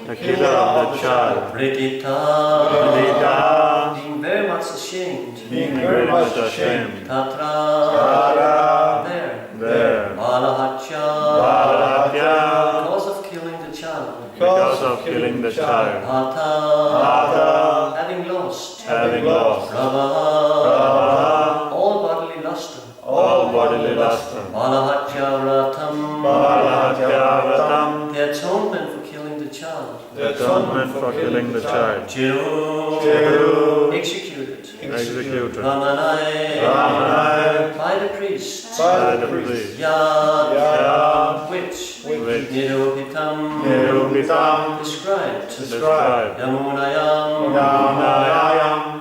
the killer of the child. Pritita, being very much ashamed. Tatra, there. Balahatya, because of killing the child. Hata, having lost. Prabha, all bodily luster. Balahatya vratam, the atonement for killing the child. Chiru, executed. Ramanai, by the priest. Yad, which. Nirupitam, described. Yamunayam,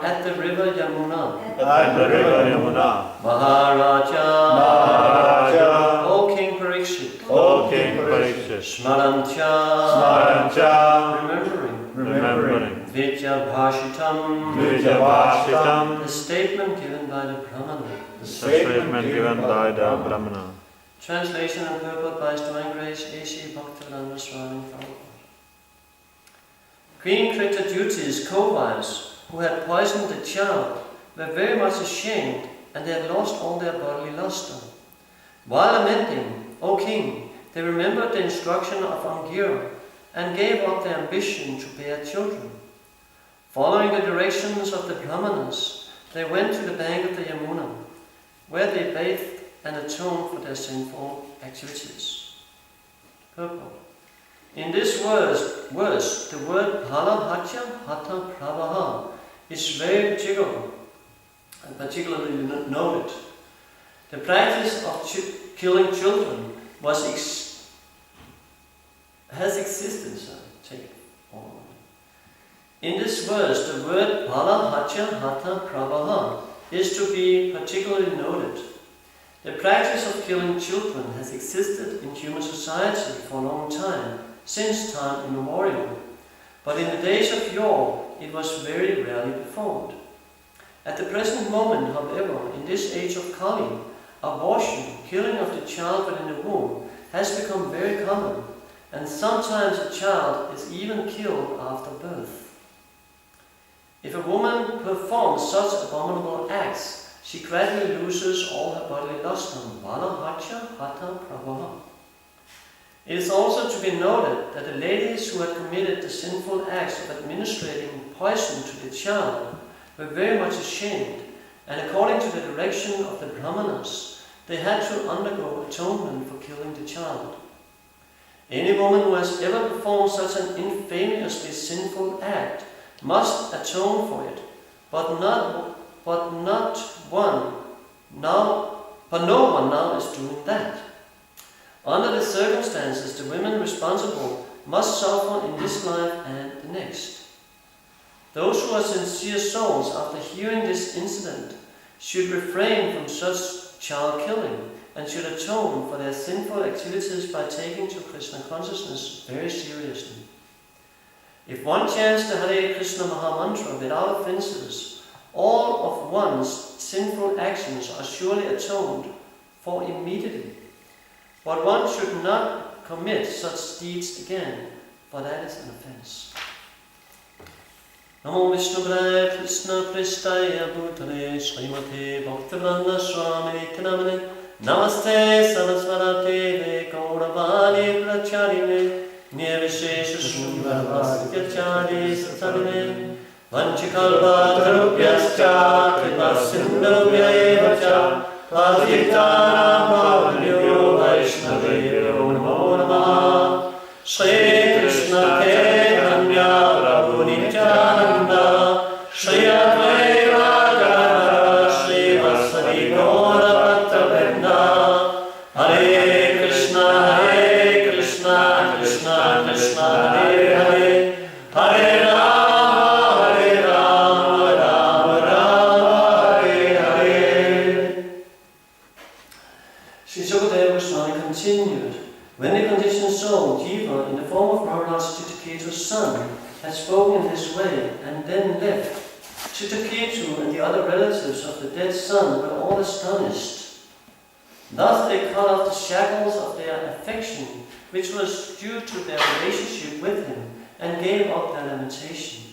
at the river Yamuna. Maharaja, O King Parikshit. Smarantya, remembering. Vidyabhashitam, the statement given by the Brahmana. Translation and purport by His Divine Grace A.C. Bhaktivedanta Swami Prabhupada. Queen Kritaduti's co-wives, who had poisoned the child, were very much ashamed, and they had lost all their bodily luster. While lamenting, O king, they remembered the instruction of Angira and gave up their ambition to bear children. Following the directions of the Brahmanas, they went to the bank of the Yamuna, where they bathed and atoned for their sinful activities. Purport. In this verse, the word Balahatya Hata Prabha is very particularly noted. The practice of killing children has existed. In this verse, the word Balahatya Hata Prabha is to be particularly noted. The practice of killing children has existed in human society for a long time, since time immemorial. But in the days of yore, it was very rarely performed. At the present moment, however, in this age of Kali, abortion, killing of the child within the womb, has become very common, and sometimes a child is even killed after birth. If a woman performs such abominable acts, she gradually loses all her bodily luster. Balahatya Hata Prabha. It is also to be noted that the ladies who had committed the sinful acts of administering poison to the child were very much ashamed, and according to the direction of the Brahmanas, they had to undergo atonement for killing the child. Any woman who has ever performed such an infamously sinful act must atone for it, but no one now is doing that. Under the circumstances, the women responsible must suffer in this life and the next. Those who are sincere souls, after hearing this incident, should refrain from such child killing and should atone for their sinful activities by taking to Krishna consciousness very seriously. If one chants the Hare Krishna Mahamantra without offenses, all of one's sinful actions are surely atoned for immediately. But one should not commit such deeds again, for that is an offense. Namo Vishnu Krishna Pristaya Bhutale Srimate Bhaktivedanta Swami Namane Namaste Saraswate Gauravani Pracharine Nirvishesha Shundarvasya Satarine Vanchikalpa Tarupyascha Kripa Sindhavya Evacha Patitanam Bhavanyo Vaishnavyo Namo Namaha Shri Krishna Chaitanya Prabhu Nityananda Shri Advaita Gadadhara Shri Vasadi Gaura Bhaktavrinda Hare Krishna Krishna Krishna Hare Hare Hare Rama Rama Rama Hare Hare. Sri Sukadeva Goswami continued. When the conditioned soul, Jiva, in the form of Maharaj Chittaketu's son, had spoken in this way and then left, Chittaketu and the other relatives of the dead son were all astonished. Thus they cut off the shackles of their affection, which was due to their relationship with him, and gave up their lamentation.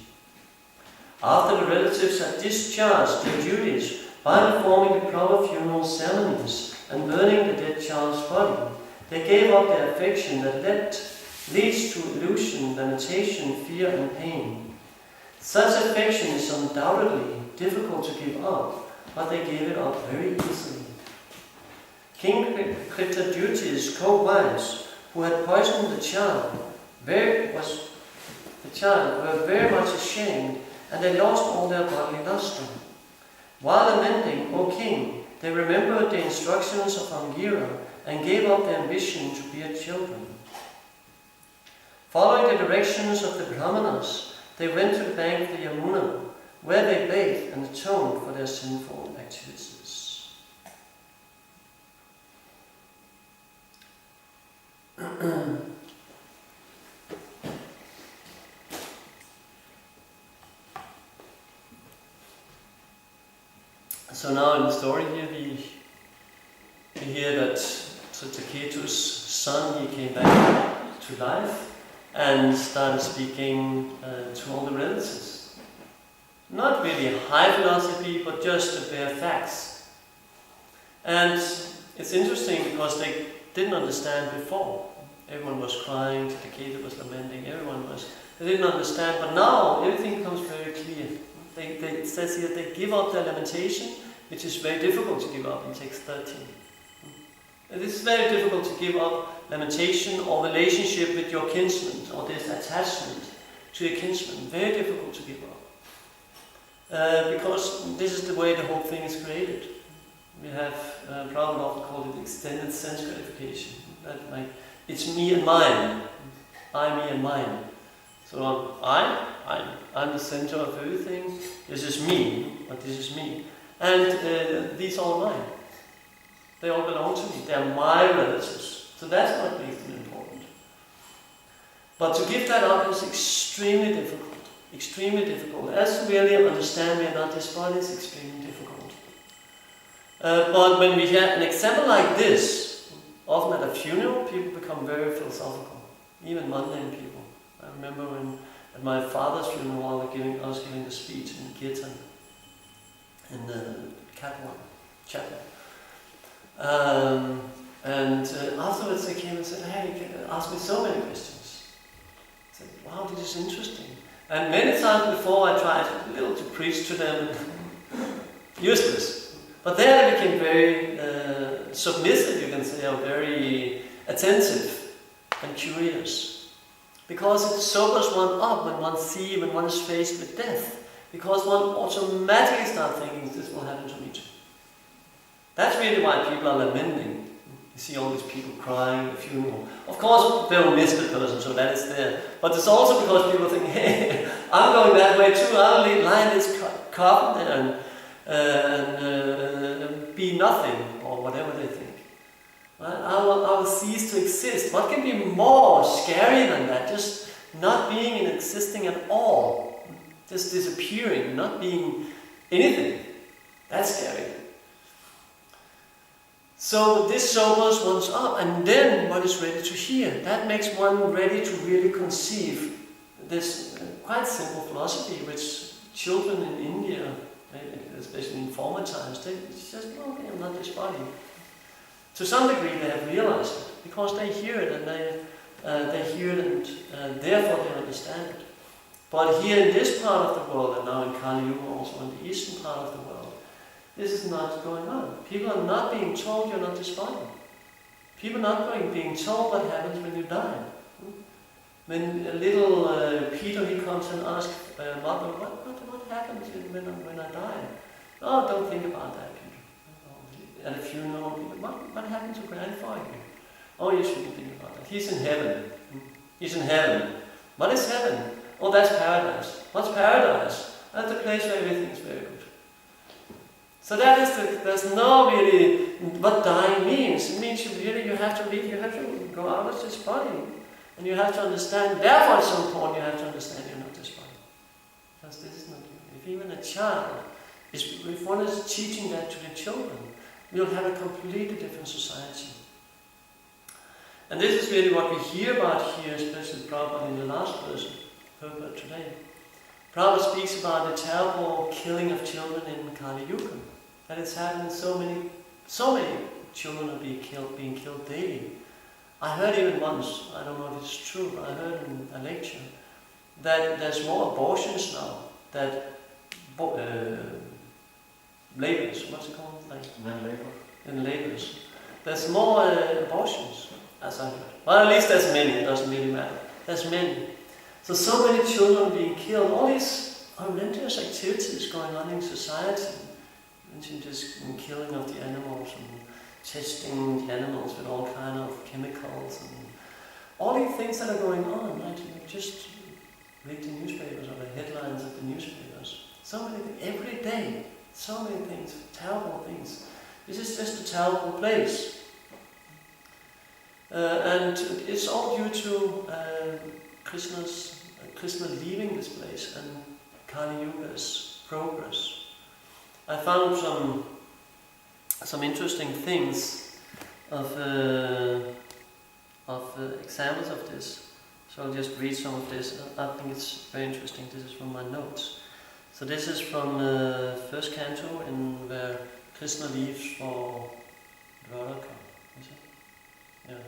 After the relatives had discharged their duties by performing the proper funeral ceremonies and burning the dead child's body, they gave up their affection that leads to illusion, lamentation, fear and pain. Such affection is undoubtedly difficult to give up, but they gave it up very easily. King Kritadyuti's co-wives, who had poisoned the child, were very much ashamed, and they lost all their bodily lustre. While lamenting, O king, they remembered the instructions of Angira and gave up their ambition to bear children. Following the directions of the Brahmanas, they went to the bank of the Yamuna, where they bathed and atoned for their sinful activities. So now in the story here, we hear that Tritaketu's son, he came back to life and started speaking to all the relatives. Not really high philosophy, but just the bare facts. And it's interesting because they didn't understand before. Everyone was crying, Tritaketu was lamenting, they didn't understand, but now everything becomes very clear. It says here they give up their lamentation, which is very difficult to give up in text 13. It is very difficult to give up lamentation or relationship with your kinsman, or this attachment to your kinsman. Very difficult to give up. Because this is the way the whole thing is created. We have, Prabhupada often called it extended sense gratification. That, like, it's me and mine. I, me and mine. So I'm the center of everything. This is me, but this is me. And these are all mine. They all belong to me. They are my relatives. So that's what makes them important. But to give that up is extremely difficult. Extremely difficult. As to really understand we are not this body is extremely difficult. But when we have an example like this, often at a funeral, people become very philosophical. Even mundane people. I remember when at my father's funeral I was giving the speech in Kirtan, in the chapel. And afterwards they came and said, hey, asked me so many questions. I said, wow, this is interesting. And many times before I tried a little to preach to them, useless. But there they became very submissive, you can say, or very attentive and curious. Because it sobers one up when one is faced with death. Because one automatically starts thinking, this will happen to me too. That's really why people are lamenting. You see all these people crying at a funeral. Of course, they will miss the person, so that is there. But it's also because people think, hey, I'm going that way too. I'll lie in this coffin there and be nothing, or whatever they think. I will cease to exist. What can be more scary than that? Just not being and existing at all. Just disappearing, not being anything. That's scary. So this sobers one up, and then one is ready to hear. That makes one ready to really conceive this quite simple philosophy, which children in India, especially in former times, they just, okay, I'm not this body. To some degree they have realized it, because they hear it and they hear it and therefore they understand it. But here in this part of the world, and now in Kali Yuga also in the eastern part of the world, this is not going on. People are not being told you're not this body. People are not being told what happens when you die. When little Peter, he comes and asks Mother, what happens when I die? Oh, don't think about that, Peter. At a funeral, what happened to grandfather? Oh, you shouldn't think about that. He's in heaven. He's in heaven. What is heaven? Oh, that's paradise. What's paradise? That's the place where everything is very good. So that is there's no really what dying means. It means you have to go out of this body. And you have to understand, therefore it's so important you have to understand you're not this body. Because this is not you. If even a child, if one is teaching that to the children, we'll have a completely different society. And this is really what we hear about here, especially Prabhupada in the last verse. purport today. Prabhupada speaks about the terrible killing of children in Kali Yuga. That it's happening, so many children are being killed daily. I heard even once, I don't know if it's true, but I heard in a lecture that there's more abortions now, that labors, what's it called? In labors. There's more abortions, as I heard. Well, at least there's many, it doesn't really matter. There's many. So many children being killed, all these horrendous activities going on in society. Mentioned this killing of the animals and testing the animals with all kind of chemicals and all these things that are going on, right? You just read the newspapers or the headlines of the newspapers. So many things, every day, so many things, terrible things. This is just a terrible place. And it's all due to Krishna leaving this place and Kali Yuga's progress. I found some interesting things of examples of this. So I'll just read some of this. I think it's very interesting. This is from my notes. So this is from the first canto where Krishna leaves for Dwaraka. Is it? Yeah.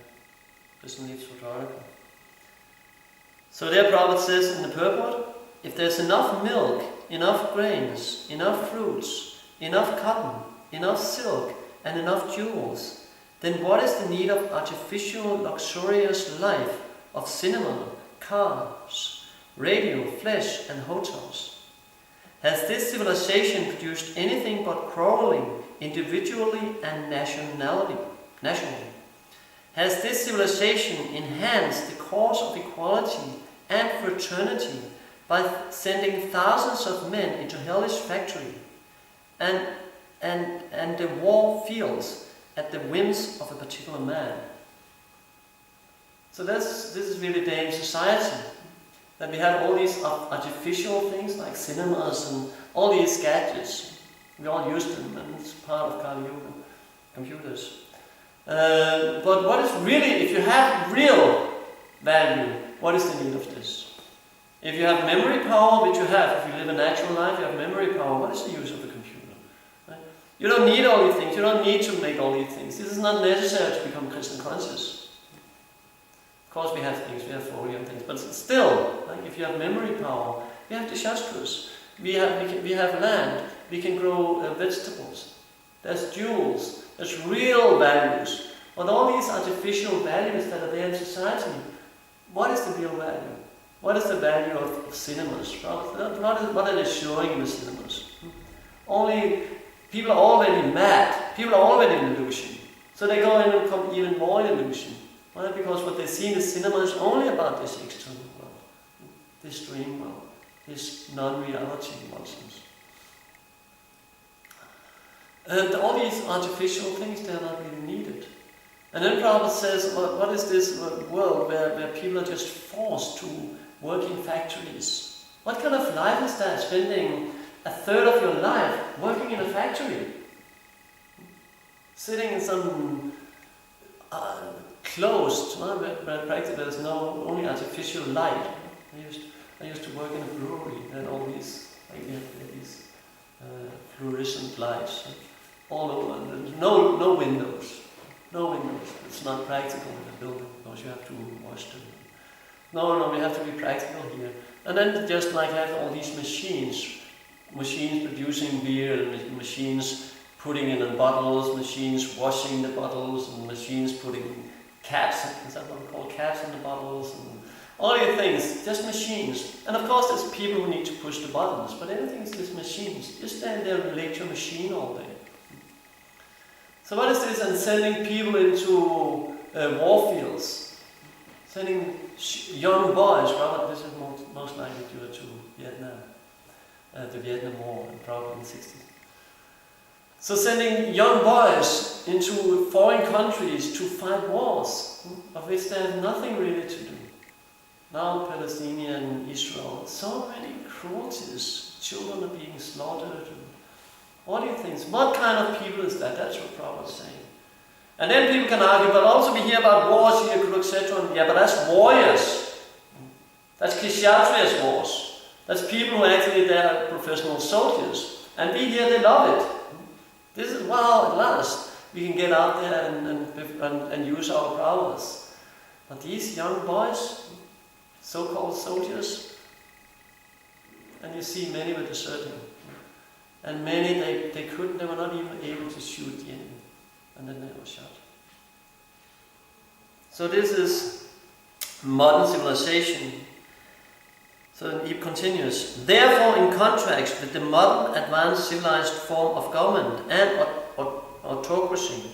Krishna leaves for Dwaraka. So there Prabhupada says in the purport, if there's enough milk, enough grains, enough fruits, enough cotton, enough silk, and enough jewels, then what is the need of artificial, luxurious life of cinema, cars, radio, flesh, and hotels? Has this civilization produced anything but quarreling, individually and nationally? Has this civilization enhanced the cause of equality and fraternity by sending thousands of men into hellish factory and the war fields at the whims of a particular man? So this is really the society, that we have all these artificial things like cinemas and all these gadgets. We all use them, and it's part of Kali Yuga, computers. But what is really, if you have real value, what is the need of this? If you have memory power, which you have, if you live a natural life, you have memory power, what is the use of a computer? Right? You don't need all these things, you don't need to make all these things. This is not necessary to become Krishna conscious. Of course we have things, we have folio and things, but still, like if you have memory power, we have the Shastras, we have land, we can grow vegetables, there's jewels, there's real values. But all these artificial values that are there in society, what is the real value? What is the value of cinemas? What are they showing in the cinemas? People are already mad, people are already in illusion. So they go in and become even more in illusion. Why? Because what they see in the cinema is only about this external world, this dream world, this non-reality nonsense. And all these artificial things, they are not really needed. And then Prabhupada says, what is this world where people are just forced to work in factories? What kind of life is that, spending a third of your life working in a factory? Sitting in some closed, where practically there's only artificial light. I used to work in a brewery, and all these, fluorescent lights all over. There's no windows. No windows. It's not practical in the building because you have to wash them. No, we have to be practical here. And then just like have all these machines producing beer, and machines putting it in bottles, machines washing the bottles, and machines putting caps, is that what we call caps in the bottles, and all these things, just machines. And of course there's people who need to push the buttons, but everything is just machines. Just stand there and relate to a machine all day. So what is this? And sending people into war fields, sending young boys, rather this is most likely due to Vietnam, the Vietnam War, and probably in the 60s. So sending young boys into foreign countries to fight wars, of which they have nothing really to do. Now Palestinian, Israel, so many cruelties, children are being slaughtered, all these things. What kind of people is that? That's what Prabhupada is saying. And then people can argue, but also we hear about wars here, etc. Yeah, but that's warriors. That's Kshatriyas wars. That's people who actually they are professional soldiers. And we here, they love it. This is, wow, at last we can get out there and use our prowess. But these young boys, so-called soldiers, and you see many were deserting. And many, they were not even able to shoot the enemy. And then they were shot. So this is modern civilization. So he continues, therefore in contrast with the modern advanced civilized form of government and autocracy,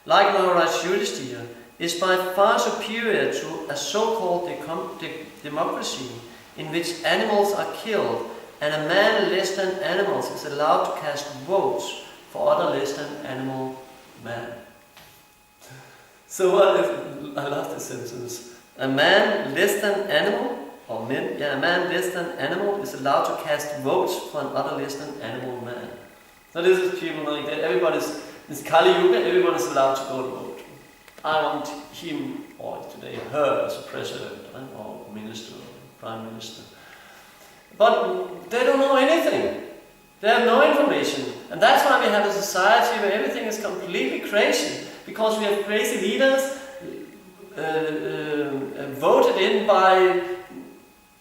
like Maharaj Yudhishthira, is by far superior to a so-called democracy in which animals are killed and a man less than animals is allowed to cast votes for other less than animal men. So what if, I love this sentence, a man less than animal, or men, yeah, a man less than animal is allowed to cast votes for another less than animal man. So this is people like that, this Kali Yuga, everyone is allowed to go to vote. I want him, or today her, as a president, or minister, or prime minister. But they don't know anything. They have no information. And that's why we have a society where everything is completely crazy. Because we have crazy leaders voted in by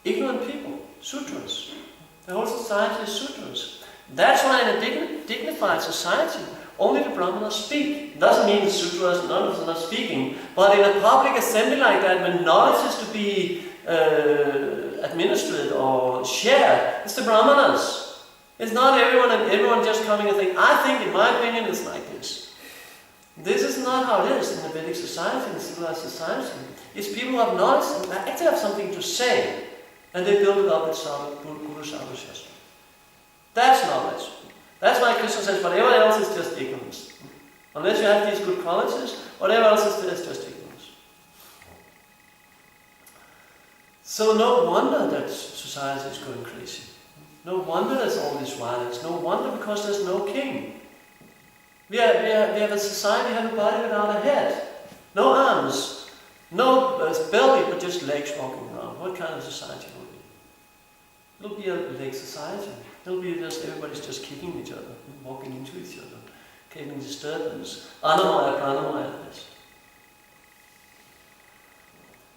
ignorant people, sutras. The whole society is sutras. That's why in a dignified society, only the brahmanas speak. Doesn't mean the sutras and others are not speaking, but in a public assembly like that, when knowledge is to be administered or shared, it's the brahmanas. It's not everyone just coming and saying, I think, in my opinion, it's like this. This is not how it is in the Vedic society, in civilized society. It's people who have knowledge and actually have something to say, and they build it up with Guru Sadhu Shastra. That's knowledge. That's why Krishna says, whatever else is just ignorance. Unless you have these good qualities, whatever else is just ignorance. So no wonder that society is going crazy. No wonder there's all this violence. No wonder because there's no king. We have a society, we have a body without a head. No arms. No belly, but just legs walking around. What kind of society will it be? It'll be a leg society. It'll be just everybody's just kicking each other, walking into each other, creating disturbance. Anamaya, pranamaya.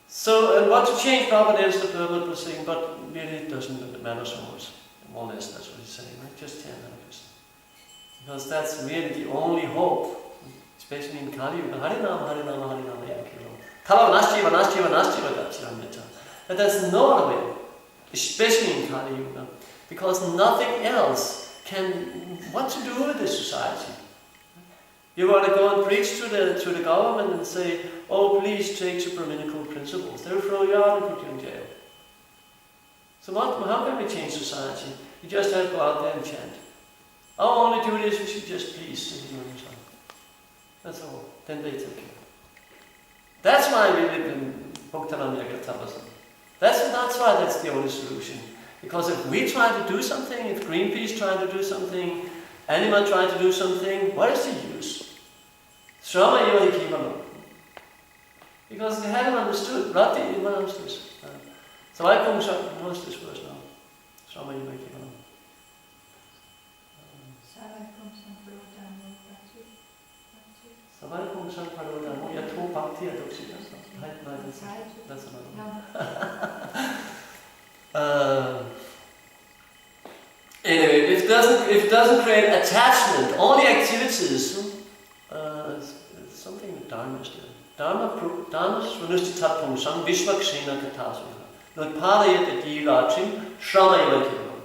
So, and what to change Prabhupada is the Prabhupada was saying, but really it doesn't matter so much. More or less, that's what he's saying, right? Just chant Hare Krishna. Because that's really the only hope, especially in Kali Yuga. Harinama, Harinama, Harinama, Yankilo. Kala Nasjiva, Nasjiva, Nasjiva, Gachira Metta. But there's no other way, especially in Kali Yuga, because nothing else can, what to do with this society? You want to go and preach to the government and say, oh, please take Brahminical principles. They'll throw you out and put you in jail. So how can we change society? You just have to go out there and chant. Our only duty is we should just please sing the song. That's all. Then they take care. That's why we live in Bhaktanam Yakatavasam. That's why that's the only solution. Because if we try to do something, if Greenpeace try to do something, Anima try to do something, what is the use? Shrama Iva Hikivanam. Because they haven't understood. Rati Iva understood. So I come knows this verse now. Shrama Iva Hikivanam. Savarkum Samparodamo Yato Bhakti Adoksita. That's another one. Anyway, if it doesn't create attachment, all the activities, something that Dharma is doing. Dharma Svanushtita Pungsam Vishvakshena Katasuna. Notpadayat Adhirachim Shrama Ivakivam.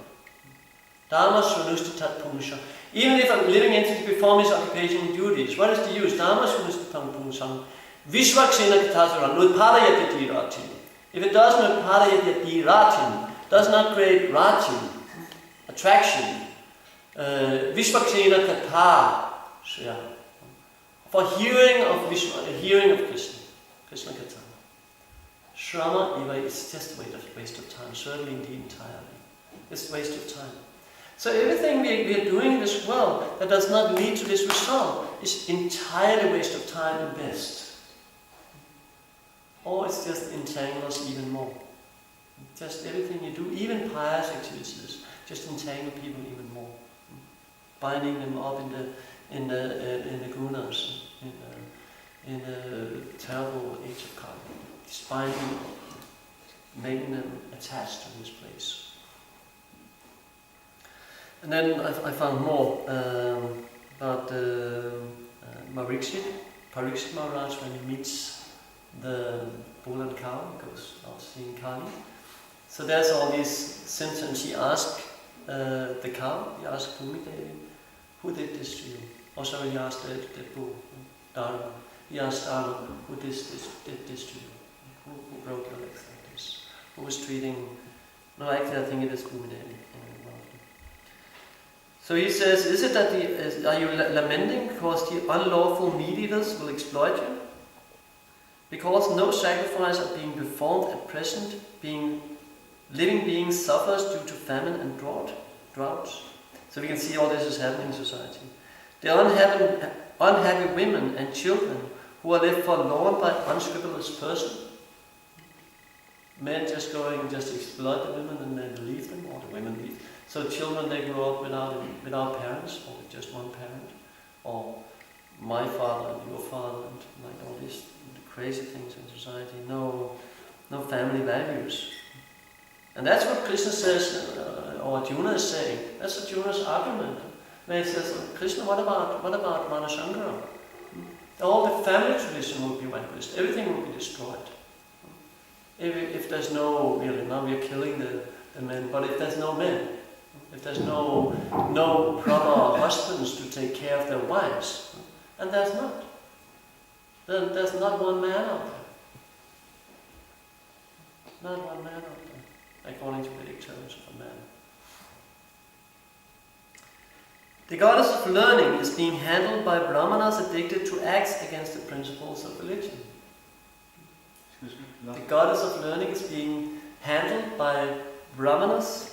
Dharma Svanushtita Pungsam. Even if a living entity performs his occupational duties, what is the use? Dharma Svanushtita Pungsam Vishvakshena Katasuna. Notpadayat Adhirachim. If it does Notpadayat Adhirachim, does not create rachim, attraction, Vishvakshena Katha, for hearing of Krishna, Krishna Katha. Shrama Iva is just a waste of time, certainly indeed entirely. It's a waste of time. So everything we are doing in this world that does not lead to this result is entirely a waste of time and best. or it's just entangle us even more. Just everything you do, even pious activities, just entangle people even more, binding them up in the gunas, in the terrible age of karma, just binding them up, making them attached to this place. And then I found more about Parikshit Maharaj when he meets the bull and cow, goes out seeing Kali. So there's all these symptoms. He asked the cow, he asked Bhumi Devi, who did this to you? Or sorry, he asked the bull, Dharma. He asked Dharma, who did this to you? Who broke your legs like this? Who was treating... No, actually I think it is Bhumi Devi. So he says, is it that are you lamenting because the unlawful meat-eaters will exploit you? Because no sacrifice are being performed at present, living beings suffers due to famine and droughts. So we can see all this is happening in society. The unhappy women and children who are left forlorn by unscrupulous person. Men just going and just exploit the women and then leave them, or the women leave. So children, they grow up without parents, or with just one parent, or my father and your father, and like all these crazy things in society. No family values. And that's what Krishna says, or Arjuna is saying. That's Arjuna's argument. Where he says, Krishna, what about Manashankara? All the family tradition will be vanquished. Everything will be destroyed. If there's no, really, now we are killing the men, but if there's no men, if there's no proper husbands to take care of their wives, and there's not, then there's not one man out there. Not one man out there, according to Vedic terms of a man. The goddess of learning is being handled by brahmanas addicted to acts against the principles of religion. The goddess of learning is being handled by brahmanas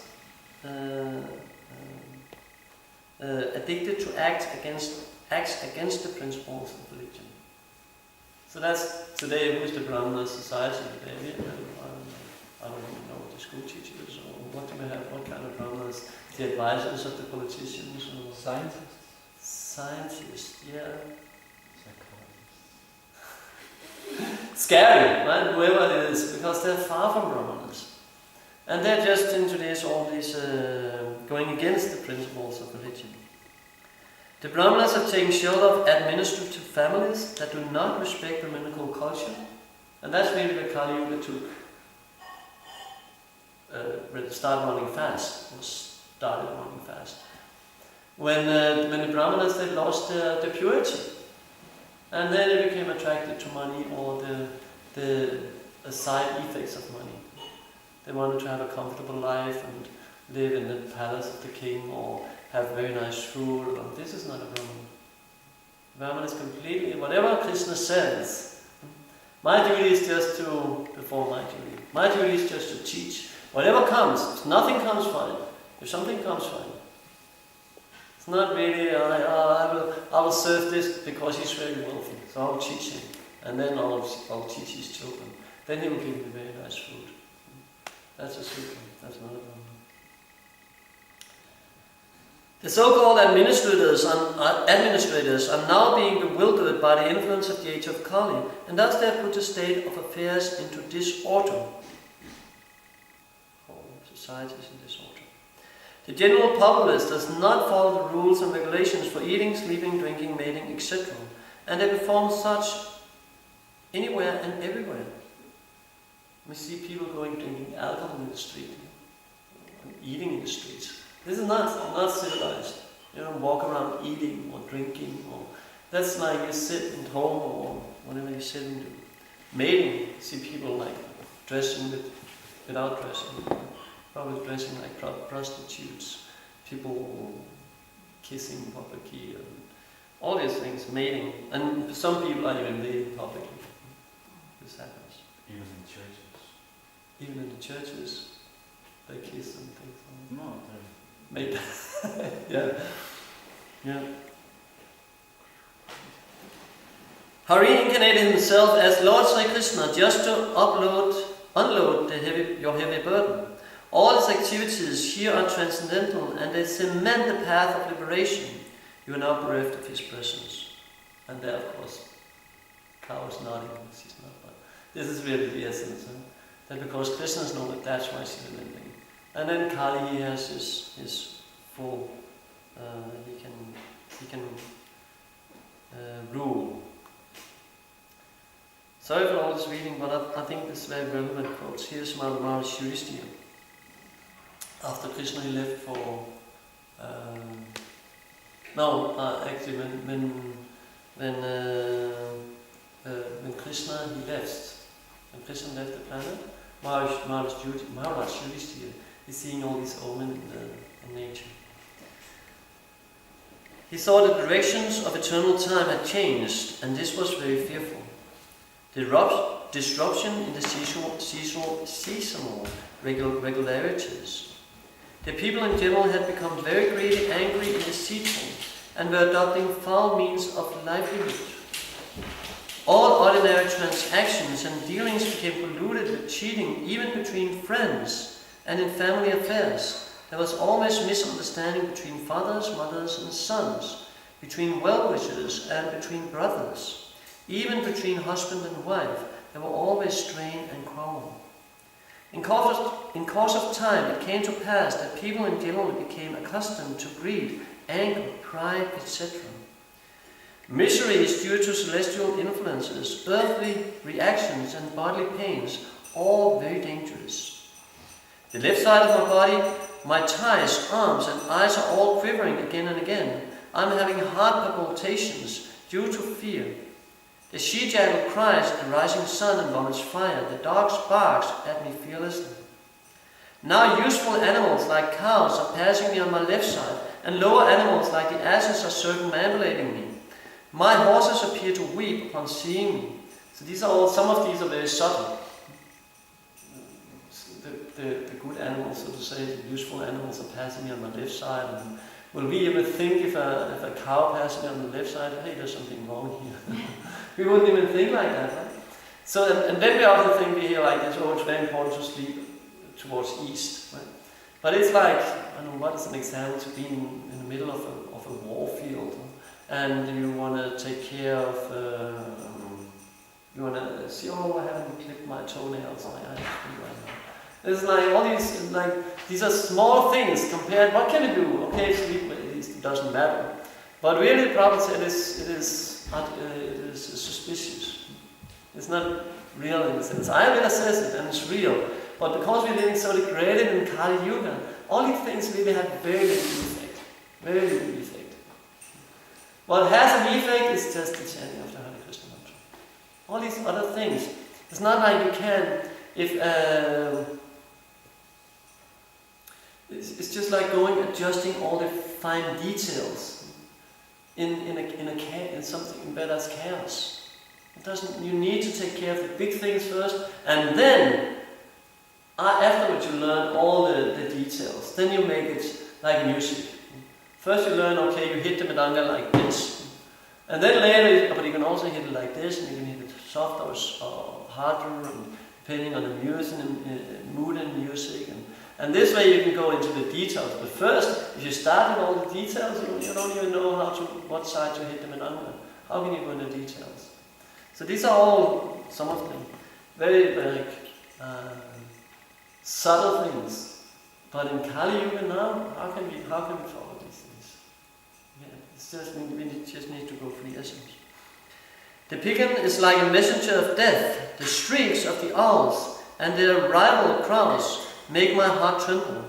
addicted to acts against the principles of religion. So that's today. Who is the brahmana society today? I don't even know what the school teachers or what do we have? What kind of brahmanas? The advisors of the politicians or Scientists. Scientists, yeah. Scary, right? Whoever it is, because they're far from brahmanas. And they're just into all these going against the principles of religion. The brahmanas have taken shelter of administrative families that do not respect Brahminical culture. And that's really where Kali Yuga took, started running fast. When the brahmanas, they lost their purity. And then they became attracted to money or the side effects of money. They wanted to have a comfortable life and live in the palace of the king or have very nice food. This is not a Brahman. Brahman is completely, whatever Krishna says, my duty is just to perform my duty. My duty is just to teach. Whatever comes, if nothing comes, fine. If something comes, fine. It's not really, I will serve this because he's very wealthy, so I'll teach him. And then I'll teach his children. Then he will give me very nice food. That's a secret. That's not a problem. The so-called administrators are now being bewildered by the influence of the age of Kali, and thus they have put the state of affairs into disorder. Whole society is in disorder. The general populace does not follow the rules and regulations for eating, sleeping, drinking, mating, etc. And they perform such anywhere and everywhere. We see people drinking alcohol in the street, and eating in the streets. This is not civilized. You don't walk around eating or drinking, or that's like you sit at home or whatever you sit and do. Mating, you see people dressing without dressing. Probably dressing like prostitutes, people kissing publicly, and all these things, mating. And some people are even mating publicly. This happens. Even in churches. Even in the churches, they kiss and things. No, Maybe. Yeah. Hari incarnated himself as Lord Sri Krishna just to unload your heavy burden. All his activities here are transcendental and they cement the path of liberation. You are now bereft of his presence. And there, of course, cow is nodding. She's not, but this is really the essence. That because Krishna is known, that's why she's limiting. And then Kali, he has his full, he can rule. Sorry for all this reading, but I think this is very relevant quotes. Here's Maharaj Yudhishthira. After Krishna he left for actually when Krishna left the planet, Maharaj Yudhishthira is seeing all these omens in nature. He saw the directions of eternal time had changed, and this was very fearful. The disruption in the seasonal regularities. The people in general had become very greedy, angry, and deceitful, and were adopting foul means of livelihood. All ordinary transactions and dealings became polluted with cheating, even between friends and in family affairs. There was always misunderstanding between fathers, mothers, and sons, between well-wishers and between brothers. Even between husband and wife, there were always strain and quarrel. In course of time, it came to pass that people in general became accustomed to greed, anger, pride, etc. Misery is due to celestial influences, earthly reactions, and bodily pains, all very dangerous. The left side of my body, my thighs, arms, and eyes are all quivering again and again. I'm having heart palpitations due to fear. The she-jackal cries at the rising sun and vomits fire. The dog barks at me fearlessly. Now useful animals like cows are passing me on my left side, and lower animals like the asses are circumambulating me. My horses appear to weep upon seeing me. So some of these are very subtle. The good animals, so to say, the useful animals are passing me on my left side. And will we ever think if a cow passes me on the left side, hey, there's something wrong here? We wouldn't even think like that, right? So, and then we often think we hear like this, oh, it's very important to sleep towards east, right? But it's like, I don't know, what is an example to be in the middle of a war field, and you want to take care of, you want to see, oh, I haven't clipped my toenails, I have to do right now. It's like all these are small things compared. What can you do? Okay, sleep, at least it doesn't matter. But really, the problem said it is suspicious. It's not real in the sense. I will assess it, and it's real. But because we're living so degraded in Kali Yuga, all these things really have very little effect. Very little effect. What has an effect is just the chanting of the Hare Krishna mantra. All these other things. It's not like you can, it's just like adjusting all the fine details in something better as chaos. It doesn't. You need to take care of the big things first, and then afterwards you learn all the details. Then you make it like music. First you learn, okay, you hit the mridanga like this, and then later, but you can also hit it like this, and you can hit it softer or harder, and depending on the music and mood and music. And this way you can go into the details. But first, if you start with all the details, you don't even know what side to hit them in under. How can you go into details? So these are all, some of them, very, very subtle things. But in Kali Yuga now, how can we follow these things? Yeah, it's just, we just need to go for the essence. The pigeon is like a messenger of death. The shrieks of the owls and their rival crows make my heart tremble.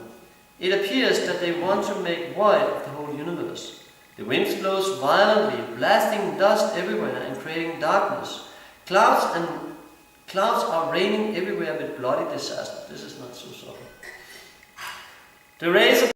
It appears that they want to make void of the whole universe. The wind blows violently, blasting dust everywhere and creating darkness. Clouds are raining everywhere with bloody disaster. This is not so subtle. The rays of